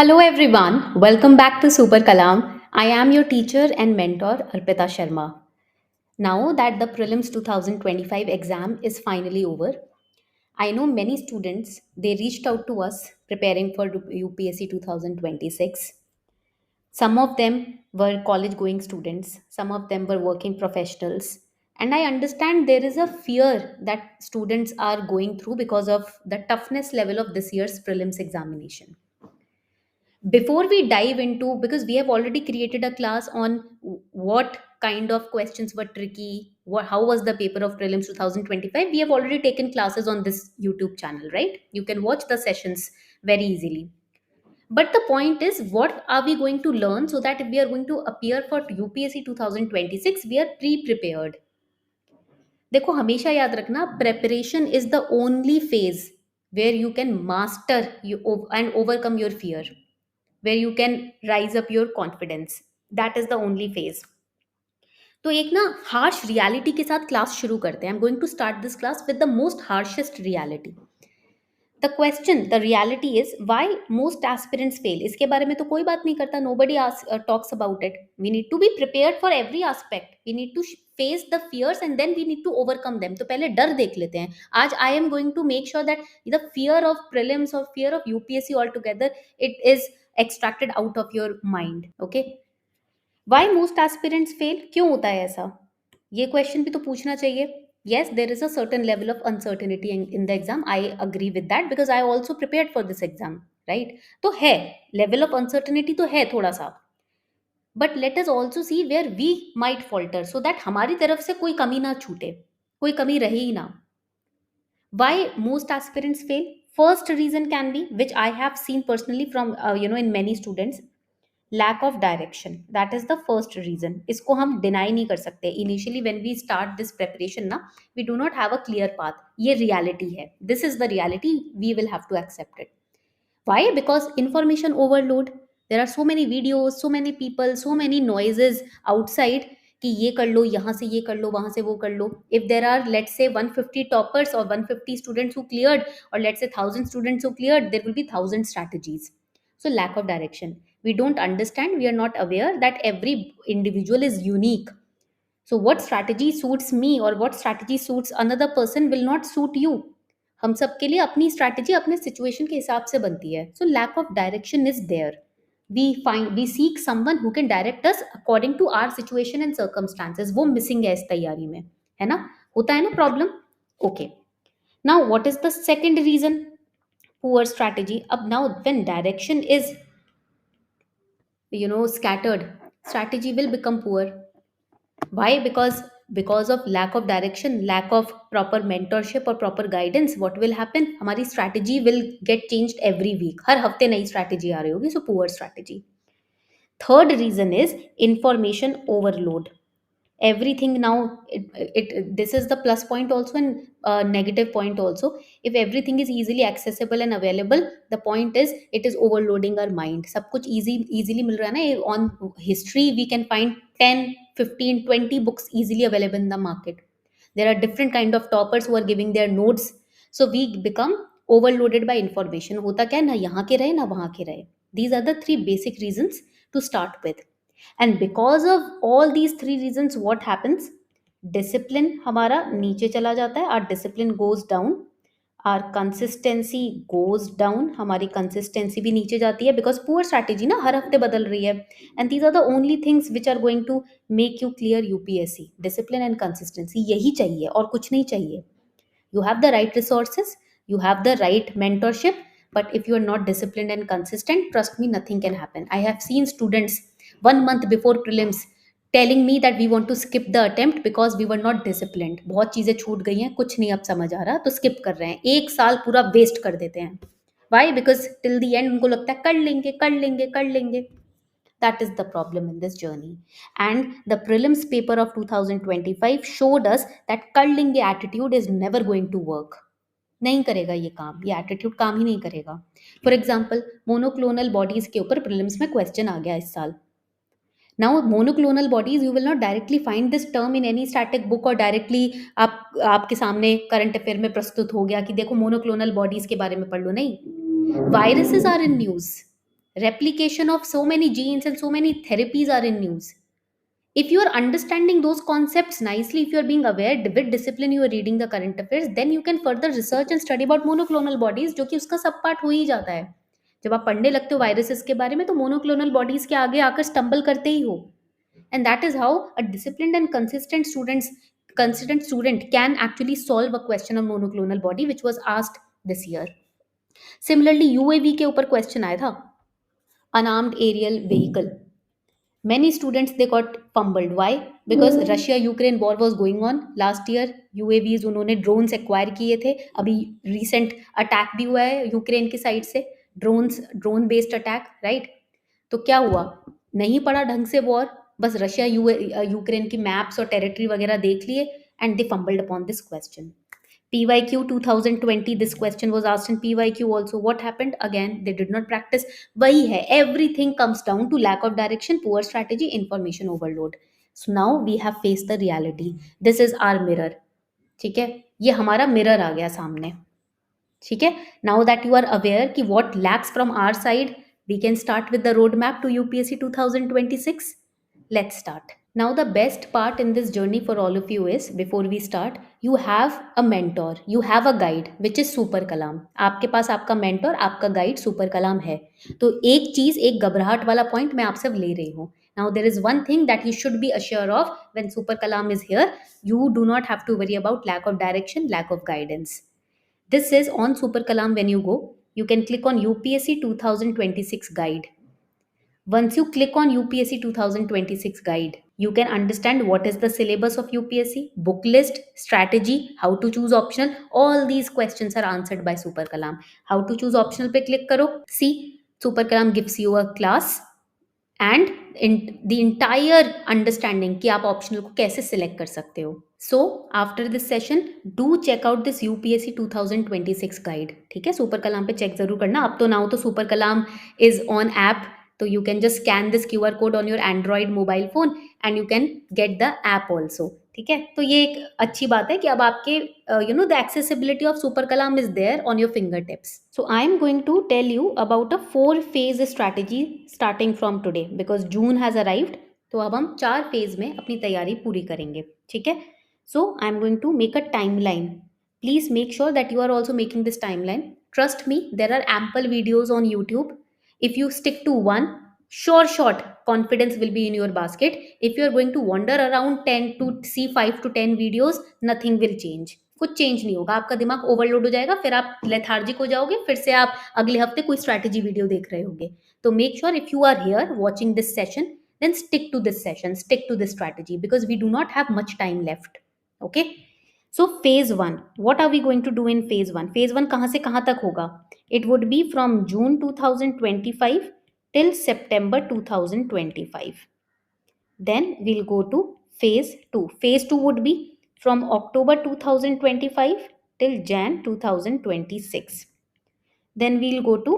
Hello everyone, welcome back to Super Kalam. I am your teacher and mentor Arpita Sharma. Now that the prelims 2025 exam is finally over, I know many students they reached out to us preparing for UPSC 2026. Some of them were college going students, some of them were working professionals, and I understand there is a fear that students are going through because of the toughness level of this year's prelims examination. Before we dive into, because we have already created a class on what kind of questions were tricky, how was the paper of prelims 2025, we have already taken classes on this YouTube channel, right? You can watch the sessions very easily. But the point is, what are we going to learn so that if we are going to appear for UPSC 2026, we are pre-prepared. देखो हमेशा याद रखना, preparation is the only phase where you can master you and overcome your fear, where you can rise up your confidence. That is the only phase. तो एक ना harsh reality के साथ class शुरू करते हैं. I am going to start this class with the most harshest reality. The question, the reality is why most aspirants fail. इसके बारे में तो कोई बात नहीं करता. Nobody talks about it. We need to be prepared for every aspect. We need to face the fears and then we need to overcome them. तो पहले डर देख लेते हैं. आज I am going to make sure that the fear of prelims और fear of UPSC all together it is extracted out of your mind. Okay, why most aspirants fail? क्यों होता है ऐसा? ये क्वेश्चन भी तो पूछना चाहिए. Yes, there is a certain level of uncertainty in the exam. I agree with that because I also prepared for this exam, right? तो है, level of uncertainty तो है थोड़ा सा. But let us also see where we might falter so that हमारी तरफ से कोई कमी ना छूटे, कोई कमी रहे ही ना. Why most aspirants fail? First reason can be, which I have seen personally from in many students, lack of direction. That is the first reason. इसको हम deny नहीं कर सकते. Initially when we start this preparation ना, we do not have a clear path. ये reality है. This is the reality. We will have to accept it. Why? Because information overload. There are so many videos, so many people, so many noises outside कि ये कर लो, यहाँ से ये कर लो, वहाँ से वो कर लो. If there are, let's say, 150 toppers or 150 students who cleared, or let's say 1,000 students who cleared, there will be 1,000 strategies. So lack of direction. We don't understand, we are not aware that every individual is unique. So what strategy suits me or what strategy suits another person will not suit you. हम सबके लिए अपनी strategy अपने situation के हिसाब से बनती है. So lack of direction is there. We seek someone who can direct us according to our situation and circumstances. वो मिसिंग है इस तैयारी में, है ना? होता है ना problem. Okay, now what is the second reason? Poor strategy. अब now when direction is scattered, strategy will become poor. Why? Because of lack of direction, lack of proper mentorship or proper guidance, what will happen? हमारी strategy will get changed every week. हर हफ्ते नई strategy आ रही होगी. So poor strategy. Third reason is information overload. Everything now, this is the plus point also and negative point also. If everything is easily accessible and available, the point is it is overloading our mind. सब कुछ easily मिल रहा है ना. On history we can find 10, 15, 20 books easily available in the market. There are different kind of toppers who are giving their notes. So we become overloaded by information. होता क्या है, ना यहाँ के रहे ना वहाँ के रहे. These are the three basic reasons to start with. And because of all these three reasons, what happens? Discipline हमारा नीचे चला जाता है. Our discipline goes down. Our consistency goes down. हमारी consistency भी नीचे जाती है because poor strategy ना हर हफ्ते बदल रही है. And these are the only things which are going to make you clear UPSC. Discipline and consistency यही चाहिए और कुछ नहीं चाहिए. You have the right resources, you have the right mentorship, but if you are not disciplined and consistent, trust me, nothing can happen. I have seen students 1 month before prelims telling me that we want to skip the attempt because we were not disciplined. बहुत चीजें छूट गई हैं, कुछ नहीं अब समझ आ रहा, तो skip कर रहे हैं. एक साल पूरा waste कर देते हैं. Why? Because till the end उनको लगता है कर लेंगे कर लेंगे कर लेंगे. That is the problem in this journey. And the prelims paper of 2025 showed us that कर लेंगे attitude is never going to work. नहीं करेगा ये काम, ये एटीट्यूड काम ही नहीं करेगा. फॉर एग्जाम्पल, मोनोक्लोनल बॉडीज के ऊपर प्रीलिम्स में क्वेश्चन आ गया इस साल. Now monoclonal bodies, you will not directly find this term in any static book और डायरेक्टली आपके सामने करंट अफेयर में प्रस्तुत हो गया कि देखो मोनोक्लोनल बॉडीज के बारे में पढ़ लो. नहीं, viruses are in news. Replication of so many genes and so many therapies are in news. If you are understanding those concepts nicely, if you are being aware with discipline, you are reading the current affairs, then you can further research and study about monoclonal bodies, जो कि उसका सब part हो ही जाता है. जब आप पढ़ने लगते हो वायरसेस के बारे में, तो मोनोक्लोनल बॉडीज के आगे आकर स्टम्बल करते ही हो. And that is how a disciplined and consistent student can actually solve a question of monoclonal body which was asked this year. Similarly, UAV के ऊपर क्वेश्चन आया था, unarmed aerial vehicle. Many students they got fumbled. Why? Because Russia Ukraine war was going on last year. UAVs उन्होंने drones acquire किए थे. अभी recent attack भी हुआ है यूक्रेन की साइड से, ड्रोन बेस्ड अटैक, राइट? तो क्या हुआ? नहीं पड़ा ढंग से वॉर, बस रशिया यूक्रेन की मैप्स और टेरिटरी वगैरह देख लिए, and they fumbled upon this question. PYQ 2020, this question was asked in PYQ also. What happened? Again, they did not practice. वही है, everything comes down to lack of direction, poor strategy, information overload. So now we have faced the reality. This is our mirror. ठीक है, ये हमारा mirror आ गया सामने. ठीक है, now that you are aware कि what lacks from our side, we can start with the roadmap to UPSC 2026. Let's start. Now, the best part in this journey for all of you is, before we start, you have a mentor, you have a guide, which is Super Kalam. आपके पास आपका mentor, आपका guide Super Kalam है. तो एक चीज, एक घबराहट वाला point मैं आपसे ले रही हूँ. Now, there is one thing that you should be assured of when Super Kalam is here. You do not have to worry about lack of direction, lack of guidance. This is on Super Kalam. When you go, you can click on UPSC 2026 guide. Once you click on UPSC 2026 guide, you can understand what is the syllabus of UPSC, book list, strategy, how to choose optional. All these questions are answered by Super Kalam. How to choose optional pe click karo. See, Super Kalam gives you a class and in the entire understanding कि आप optional को कैसे select कर सकते हो. So after this session, do check out this UPSC 2026 guide. ठीक है, Super Kalam पे check जरूर करना. अब तो now तो Super Kalam is on app, तो you can just scan this QR code on your Android mobile phone and you can get the app also. ठीक है, तो ये एक अच्छी बात है कि अब आपके the accessibility of Super Kalam is there on your fingertips. So I am going to tell you about a 4-phase strategy starting from today because June has arrived. तो अब हम 4 फेज में अपनी तैयारी पूरी करेंगे. ठीक है, so I am going to make a timeline. Please make sure that you are also making this timeline. Trust me, there are ample videos on YouTube. If you stick to one, short confidence will be in your basket. If you are going to wander around 10 to see 5 to 10 videos, nothing will change. कुछ change नहीं होगा, आपका दिमाग overload हो जाएगा, फिर आप lethargic हो जाओगे, फिर से आप अगले हफ्ते कोई स्ट्रैटेजी वीडियो देख रहे होगे. तो make sure if you are here watching this session, then stick to this session, stick to this strategy because we do not have much time left. Okay, so phase 1, what are we going to do in phase 1? phase 1 कहाँ से कहाँ तक होगा? It would be from June 2025 till September 2025. Then we'll go to phase 2. Phase 2 would be from October 2025 till Jan 2026. Then we'll go to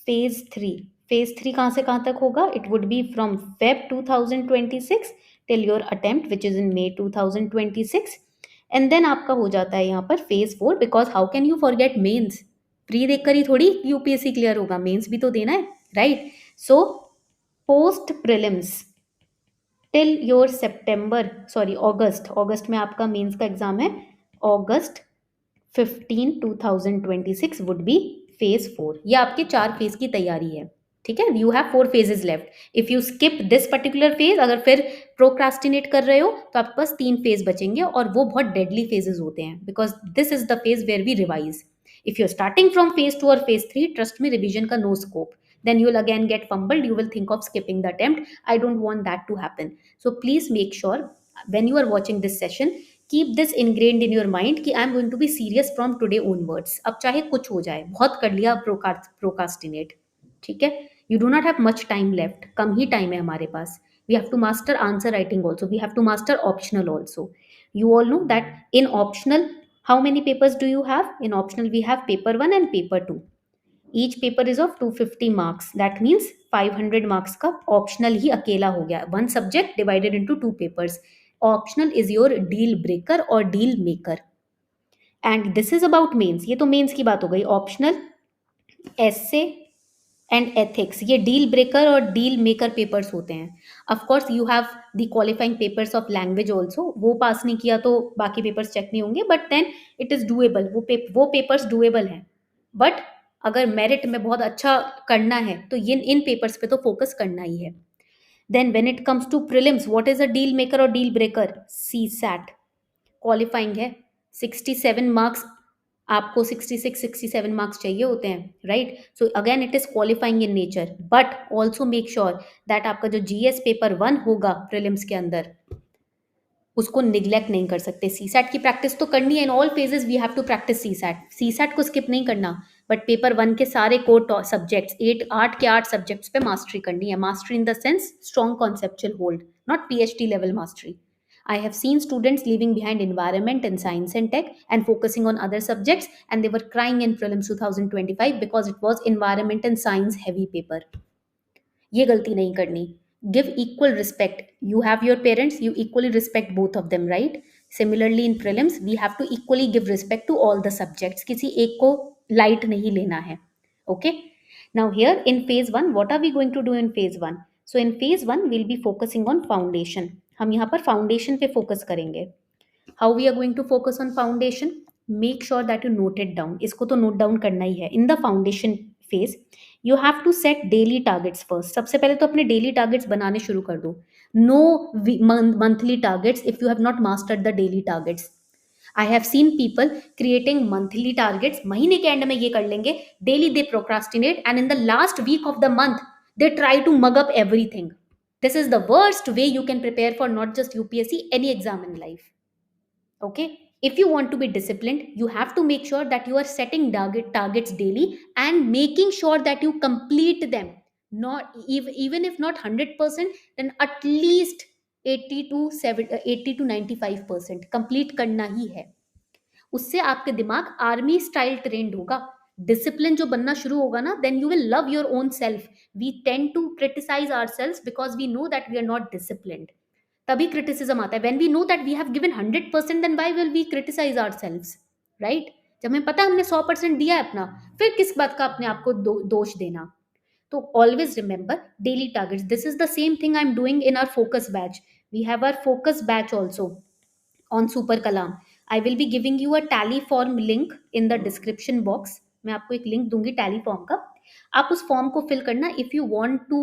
phase 3. phase 3 कहाँ से कहाँ तक होगा? It would be from Feb 2026 till your attempt which is in May 2026. And then आपका हो जाता है यहाँ पर phase 4 because how can you forget mains? Pre देख कर ही थोड़ी यूपीएससी क्लियर होगा, मेंस भी तो देना है, right? So post prelims till your अगस्त में आपका मेंस का एग्जाम है. अगस्त 15 2026 वुड बी फेज 4. ये आपके 4 फेज की तैयारी है. ठीक है, you have 4 phases left. If you skip this particular phase, अगर फिर प्रोक्रास्टिनेट कर रहे हो तो आपके पास 3 फेज बचेंगे और वो बहुत डेडली फेजेस होते हैं because this is the phase where we revise. If you're starting from phase 2 or phase 3, trust me, revision ka no scope. Then you'll again get fumbled. You will think of skipping the attempt. I don't want that to happen. So please make sure when you are watching this session, keep this ingrained in your mind कि I am going to be serious from today onwards. अब चाहे कुछ हो जाए, बहुत कर लिया procrastinate. ठीक है, you do not have much time left. Come he time है हमारे पास. We have to master answer writing also. We have to master optional also. You all know that in optional, how many papers do you have? In optional, we have paper 1 and paper 2. Each paper is of 250 marks. That means 500 marks का optional ही अकेला हो गया. One subject divided into 2 papers. Optional is your deal breaker or deal maker. And this is about mains. ये तो mains की बात हो गई. Optional, essay, एंड एथिक्स, ये डील ब्रेकर और डील मेकर पेपर्स होते हैं. Of course you have the qualifying papers of language also, वो पास नहीं किया तो बाकी पेपर्स चेक नहीं होंगे, but then it is doable, वो पेपर्स डूएबल हैं. बट अगर मेरिट में बहुत अच्छा करना है तो ये इन पेपर्स पे तो फोकस करना ही है. Then when it comes to prelims, what is a deal maker और deal breaker? CSAT qualifying है. 67 मार्क्स, आपको 66-67 मार्क्स चाहिए होते हैं, right? So again it is qualifying in nature, but also make sure that आपका जो GS paper 1 होगा prelims के अंदर, उसको निग्लेक्ट नहीं कर सकते. सी सैट की प्रैक्टिस तो करनी है. In all phases we have to practise CSAT. CSAT को स्किप नहीं करना, बट पेपर 1 के सारे कोर सब्जेक्ट्स, 8 सब्जेक्ट्स पे मास्टरी करनी है. Mastery in the sense strong conceptual hold, not PhD level mastery. I have seen students leaving behind environment and science and tech and focusing on other subjects, and they were crying in prelims 2025 because it was environment and science heavy paper. ये गलती नहीं करनी. Give equal respect. You have your parents, you equally respect both of them, right? Similarly in prelims we have to equally give respect to all the subjects. किसी एक को light नहीं लेना है. Okay? Now here in phase 1, what are we going to do in phase 1? So in phase 1 we'll be focusing on foundation. हम यहाँ पर foundation पे focus करेंगे. How we are going to focus on foundation? Make sure that you note it down. इसको तो note down करना ही है. In the foundation phase, you have to set daily targets first. सबसे पहले तो अपने daily targets बनाने शुरू कर दो. No monthly targets if you have not mastered the daily targets. I have seen people creating monthly targets. महीने के end में ये कर लेंगे. Daily they procrastinate, and in the last week of the month they try to mug up everything. This is the worst way you can prepare for not just UPSC, any exam in life. Okay, if you want to be disciplined, you have to make sure that you are setting targets daily and making sure that you complete them. Not even if not 100%, then at least 80 to 95% complete करना ही है. उससे आपके दिमाग army style trained होगा. Discipline जो बनना शुरू होगा ना, then you will love your own self. We tend to criticise ourselves because we know that we are not disciplined. तभी क्रिटिसिज्म आता है. When we know that we have given 100%, then why will we criticise ourselves, right? जब हमें पता है हमने 100% दिया है अपना, फिर किस बात का अपने आप को दोष देना. तो always remember daily targets. This is the same thing I am doing in our focus batch. We have our focus batch also on Super Kalam. I will be giving you a tally form link in the description box. मैं आपको एक link दूंगी tally form का. आप उस form को fill करना if you want to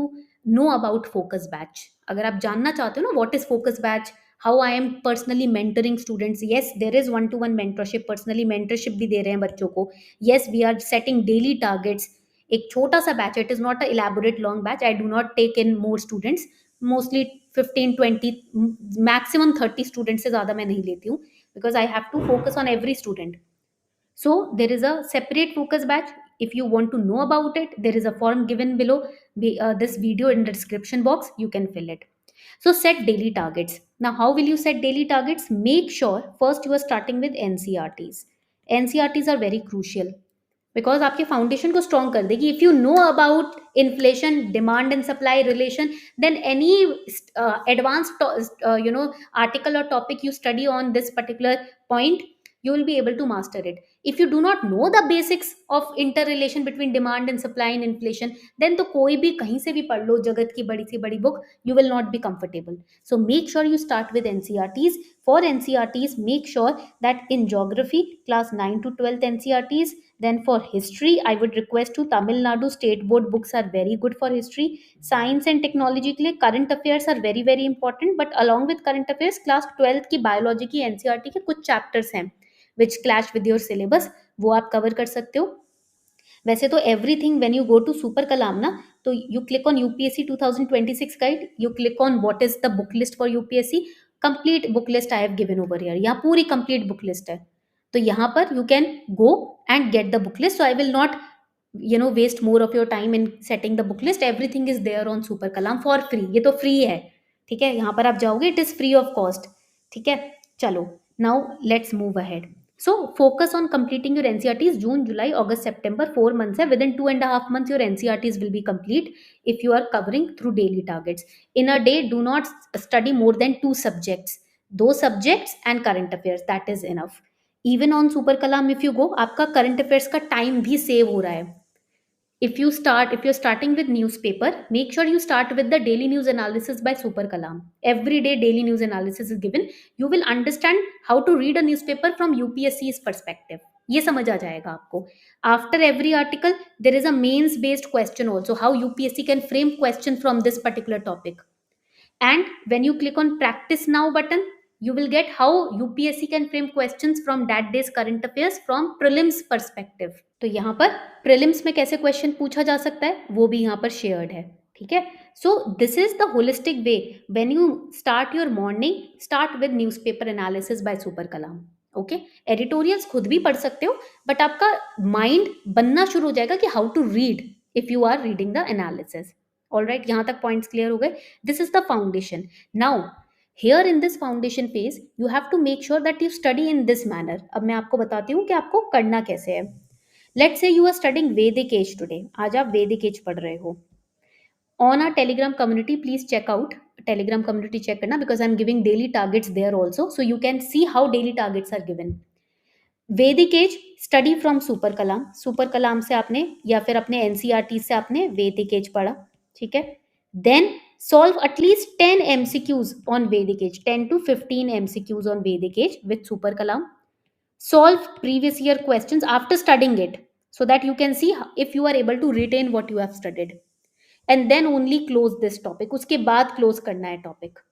know about focus batch. अगर आप जानना चाहते हो ना what is focus batch, how I am personally mentoring students. Yes, there is 1-to-1 mentorship. Personally mentorship भी दे रहे हैं बच्चों को. Yes, we are setting daily targets. एक छोटा सा बैच है. It is not a elaborate long batch. I do not take in more students. Mostly 15-20, maximum 30 student से ज़्यादा मैं नहीं लेती हूँ, because I have to focus on every student. So there is a separate focus batch. If you want to know about it, there is a form given below this video in the description box. You can fill it. So set daily targets. Now how will you set daily targets? Make sure first you are starting with NCRTs. NCRTs are very crucial because आपके foundation को strong कर देगी. If you know about inflation, demand and supply relation, then any advance article और topic you study on this particular point, you will be able to master it. If you do not know the basics of interrelation between demand and supply and inflation, then तो कोई भी कहीं से भी पढ़ लो जगत की बड़ी सी बड़ी book, you will not be comfortable. So make sure you start with NCRTs. For NCRTs, make sure that in geography, class 9 to 12th NCRTs. Then for history, I would request to Tamil Nadu State Board books are very good for history. Science and technology के लिए current affairs are very very important. But along with current affairs, class 12th की biology की NCRT के कुछ chapters हैं which clash with your syllabus, वो आप cover कर सकते हो. वैसे तो everything when you go to Super Kalam ना, तो you click on UPSC 2026 guide, you click on what is the book list for UPSC. Complete book list I have given over here. यहाँ पूरी complete book list है. तो यहाँ पर you can go and get the book list. So I will not waste more of your time in setting the book list. Everything is there on Super Kalam for free. ये तो free है, ठीक है? यहाँ पर आप जाओगे, it is free of cost. ठीक है, चलो. Now let's move ahead. So focus on completing your NCRTs. June, July, August, September, 4 months है. Within 2.5 months your NCRTs will be complete if you are covering through daily targets. In a day, do not study more than 2 subjects. 2 subjects and current affairs, that is enough. Even on Super Kalam if you go, आपका current affairs का time भी save हो रहा है. If you're starting with newspaper, make sure you start with the daily news analysis by Super Kalam. Every day daily news analysis is given. You will understand how to read a newspaper from UPSC's perspective. ये समझ आ जाएगा आपको. After every article, there is a mains based question also, how UPSC can frame question from this particular topic. And when you click on practice now button, you will get how UPSC can frame questions from that day's current affairs from prelims perspective. तो यहाँ पर prelims में कैसे question पूछा जा सकता है वो भी यहाँ पर शेयर्ड है. ठीक है. सो this is the holistic way. When you start your morning, start with newspaper analysis by super Kalam. Okay. Editorials खुद भी पढ़ सकते हो, बट आपका माइंड बनना शुरू हो जाएगा कि how to read if you are reading the analysis. Alright, यहाँ तक पॉइंट्स क्लियर हो गए. This is the foundation. Now here in this foundation phase you have to make sure that you study in this manner. अब मैं आपको बताती हूँ कि आपको करना कैसे है. Let's say you are studying Vedic Age today. आज आप Vedic Age पढ़ रहे हो. On our Telegram community, please check out Telegram community check करना, because I'm giving daily targets there also, so you can see how daily targets are given. Vedic Age study from Super Kalam. Super Kalam से आपने या फिर अपने NCERT से आपने Vedic Age पढ़ा. ठीक है. Then solve at least 10 MCQs on Vedic Age, 10 to 15 MCQs on Vedic Age with Super Kalam. Solve previous year questions after studying it, so that you can see if you are able to retain what you have studied, and then only close this topic. उसके बाद close करना है topic.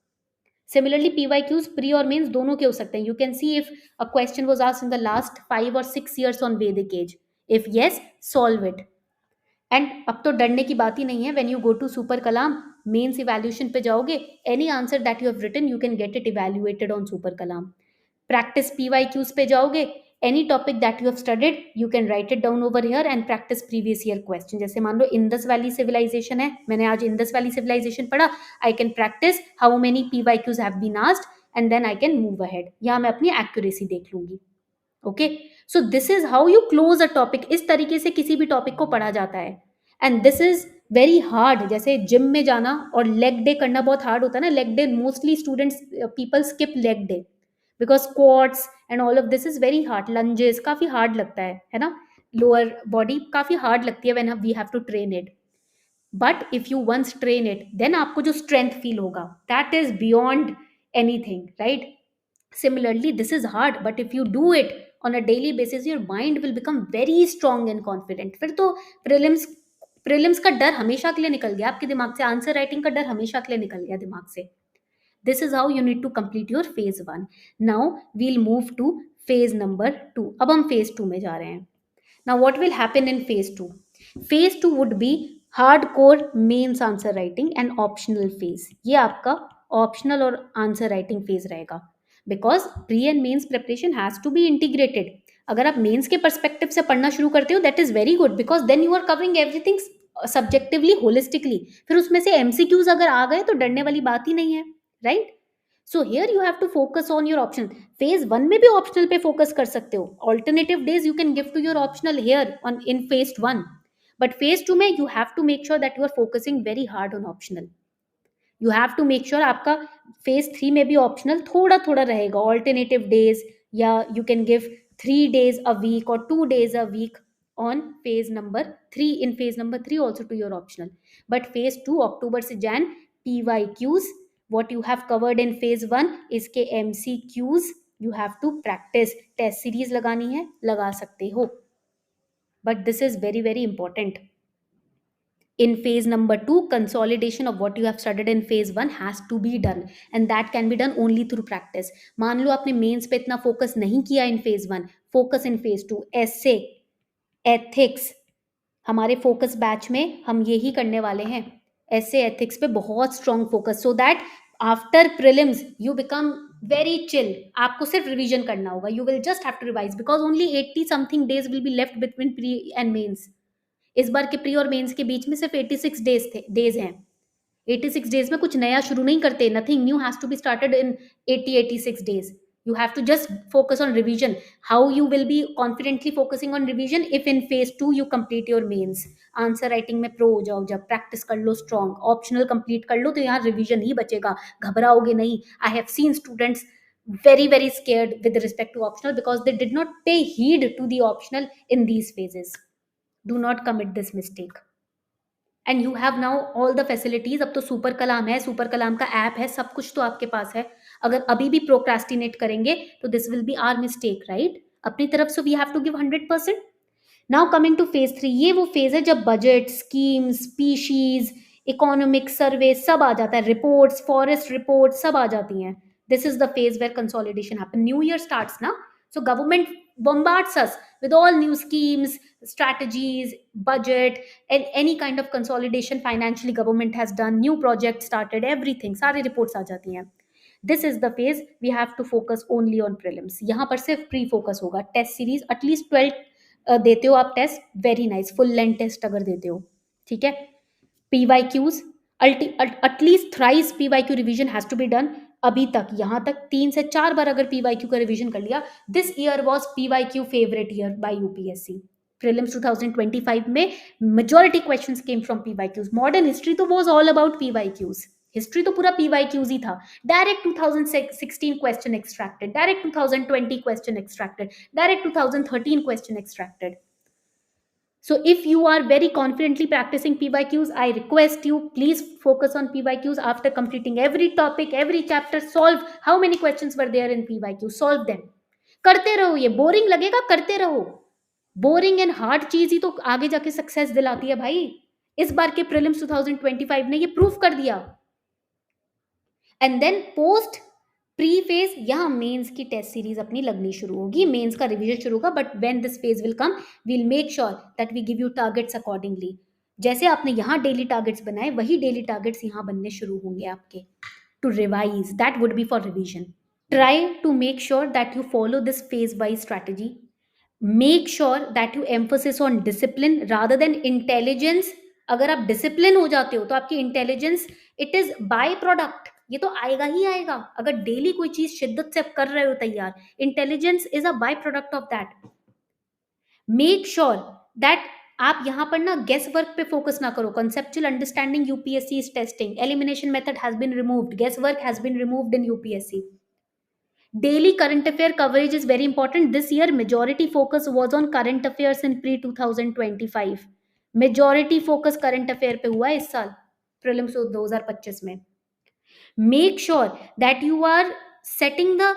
Similarly, PYQs pre और mains दोनों के हो सकते हैं. You can see if a question was asked in the last 5 or 6 years on Vedic Age. If yes, solve it. And अब तो डरने की बात ही नहीं है. When you go to Super Kalam mains evaluation पे जाओगे, any answer that you have written you can get it evaluated on Super Kalam. Practice PYQs पे जाओगे, any topic that you have studied you can write it down over here and practise previous year question. जैसे मान लो Indus valley civilisation है, मैंने आज Indus valley civilisation पढ़ा. I can practise how many PYQs have been asked and then I can move ahead. यहाँ मैं अपनी accuracy देख लूंगी. Okay. So this is how you close a topic. इस तरीके से किसी भी टॉपिक को पढ़ा जाता है. And this is very hard. जैसे जिम में जाना और लेग डे करना बहुत हार्ड होता है ना. Leg day mostly students people skip leg day because squats and all of this is very hard. Lunges काफी हार्ड लगता है ना. लोअर बॉडी काफी हार्ड लगती है when we have to train it. But if you once train it, then आपको जो strength feel होगा that is beyond anything, right. Similarly, this is hard, but if you do it on a daily basis, your mind will become very strong and confident. फिर तो prelims का डर हमेशा के लिए निकल गया आपके दिमाग से. आंसर राइटिंग का डर हमेशा के लिए निकल गया दिमाग से. This is how you need to complete your phase 1. Now we'll move to phase number 2. अब हम phase 2 में जा रहे हैं. Now what will happen in phase 2? Phase 2 would be hardcore mains answer writing and optional phase. ये आपका optional और answer writing phase रहेगा. Because pre and mains preparation has to be integrated. अगर आप मेन्स के परस्पेक्टिव से पढ़ना शुरू करते हो that is very good, because then you are covering everything subjectively holistically. फिर उसमें से MCQs अगर आ गए तो डरने वाली बात ही नहीं है, right. So here you have to focus on your option. Phase 1 में भी ऑप्शनल पे फोकस कर सकते हो. Alternative days you can give to your optional here on in phase 1, but phase 2 में you have to make sure that you are focusing very hard on optional. You have to make sure आपका phase 3 में भी optional थोड़ा थोड़ा रहेगा. Alternative days, या you can give 3 days a week or 2 days a week on phase number 3, in phase number 3 also to your optional. But phase 2 October से Jan PYQs, what you have covered in phase 1 इसके MCQs you have to practice. Test series लगानी है लगा सकते हो, but this is very very important. In phase number 2, consolidation of what you have studied in phase 1 has to be done, and that can be done only through practice. मान लो आपने mains पे इतना focus नहीं किया in phase 1, focus in phase 2. ऐसे ethics हमारे focus batch में हम यही करने वाले हैं. ऐसे एथिक्स पे बहुत strong focus, so that after prelims you become very chill. आपको सिर्फ रिवीजन करना होगा. You will just have to revise because only 80 something days will be left between pre and mains. इस बार के प्री और मेंस के बीच में सिर्फ 86 डेज हैं. 86 डेज में कुछ नया शुरू नहीं करते. Nothing new has to be started in 86 days. You have to just focus on revision. How you will be confidently focusing on revision if in phase 2 you complete your mains. Answer writing में pro हो जाओ, जब practice कर लो strong, optional complete कर लो, तो यहाँ revision ही बचेगा, घबराओगे नहीं. I have seen students very very scared with respect to optional because they did not pay heed to the optional in these phases. Do not commit this mistake. And you have now all the facilities, अब तो super कलाम है, super कलाम का app है, सब कुछ तो आपके पास है। अगर अभी भी प्रोक्रास्टिनेट करेंगे तो this will be our mistake, right? अपनी तरफ से we have to give 100%। Now coming to phase 3, ये वो फेज है जब budget, schemes, species, economic survey सब आ जाता है, रिपोर्ट्स, फॉरेस्ट रिपोर्ट सब आ जाती हैं। This is the phase where consolidation happen. New year starts now, so government bombards us with all new schemes, strategies, budget, and any kind of consolidation financially government has done, new projects started, everything, सारी reports आ जाती हैं। This is the phase we have to focus only on prelims. यहाँ पर सिर्फ pre focus होगा। Test series at least 12 देते हो आप test, very nice, full length test अगर देते हो, ठीक है। PYQs at least thrice PYQ revision has to be done. अभी तक यहाँ तक 3 से 4 बार अगर पीवाई क्यू का रिविजन कर लिया, this year was PYQ favourite year by UPSC. Prelims 2025 में majority questions came from PYQs. Modern history तो was all about PYQs, history तो पूरा पीवाई क्यूज ही था। Direct 2016 question extracted, direct 2020 question extracted, direct 2013 question extracted. So if you are very confidently practicing PYQs, I request you, please focus on PYQs after completing every topic, every chapter, solve how many questions were there in PYQ, solve them. करते रहो, ये boring लगेगा, करते रहो। Boring and hard चीज ही तो आगे जाके सक्सेस दिलाती है भाई। इस बार के प्रीलिम्स 2025 ने ये प्रूफ कर दिया। And then post pre phase, यहाँ मेंस की टेस्ट सीरीज अपनी लगनी शुरू होगी, मेंस का रिवीजन शुरू होगा। But when this phase will come, we will make sure that we give you targets accordingly. जैसे आपने यहाँ डेली टारगेट्स बनाए, वही डेली टारगेट्स यहाँ बनने शुरू होंगे आपके, to revise, that would be for revision. Try to make sure that you follow this phase wise strategy. Make sure that you emphasis on discipline rather than intelligence. अगर आप discipline हो जाते हो तो आपकी intelligence, it is by product, ये तो आएगा ही आएगा। अगर डेली कोई चीज शिद्दत से आप कर रहे हो तैयार, intelligence is a by product of that. Make sure that आप यहां पर ना गेस वर्क पे फोकस ना करो। Conceptual understanding UPSC is testing, elimination method has been removed, guess work has been removed in UPSC. Daily current affair coverage is very important. This year, majority focus was on current affairs in pre 2025. Majority focus current affair पे हुआ है इस साल prelims 2025 में। Make sure that you are setting the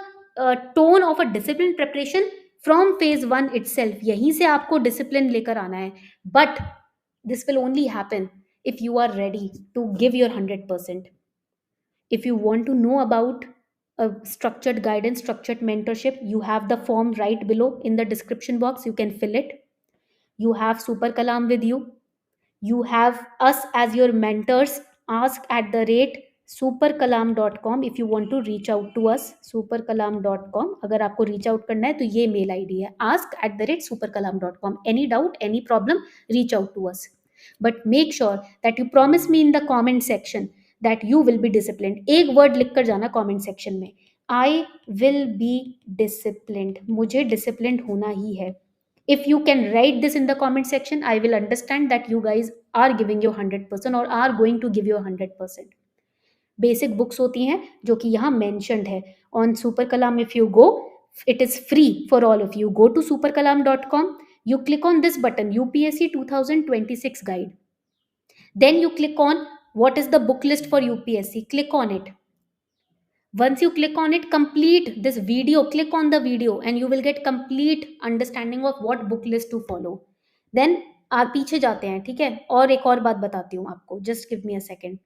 tone of a disciplined preparation from phase 1 itself. यहीं से आपको discipline लेकर आना है। But this will only happen if you are ready to give your 100%. If you want to know about a structured guidance, structured mentorship, you have the form right below in the description box. You can fill it. You have Super Kalam with you. You have us as your mentors. Ask at the rate superkalam.com if you want to reach out to us. superkalam.com. अगर आपको reach out करना है तो ये mail ID है, ask at the rate superkalam.com. Any doubt, any problem, reach out to us. But make sure that you promise me in the comment section that you will be disciplined. एक word लिख कर जाना comment section में, I will be disciplined. मुझे disciplined होना ही है। If you can write this in the comment section, I will understand that you guys are giving your 100% or are going to give your 100%. Basic books होती हैं जो कि यहाँ mentioned है on Super Kalam. If you go, it is free for all of you. Go to superkalam.com. You click on this button, UPSC 2026 guide. Then you click on what is the book list for UPSC. Click on it. Once you click on it, complete this video, click on the video and you will get complete understanding of what book list to follow. Then आप पीछे जाते हैं, ठीक है। और एक और बात बताती हूँ आपको, just give me a second.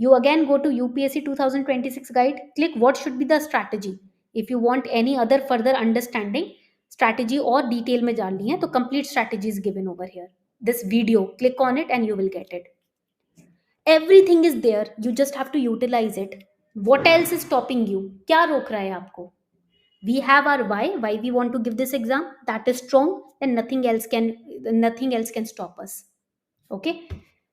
You again go to UPSC 2026 guide, click what should be the strategy. If you want any other further understanding, strategy और detail में जाननी है तो complete strategy is given over here. This video, click on it and you will get it. Everything is there, you just have to utilize it. What else is stopping you? क्या रोक रहा है आपको? We have our why we want to give this exam, that is strong, then nothing else can stop us. Okay,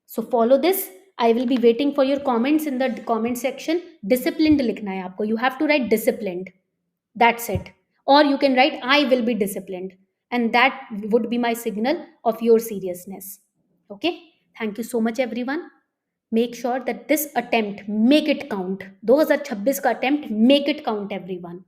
so follow this. I will be waiting for your comments in the comment section. Disciplined लिखना है आपको, you have to write disciplined, that's it. Or you can write I will be disciplined, and that would be my signal of your seriousness. Okay, thank you so much everyone. Make sure that this attempt, make it count. 2026 का attempt, make it count everyone.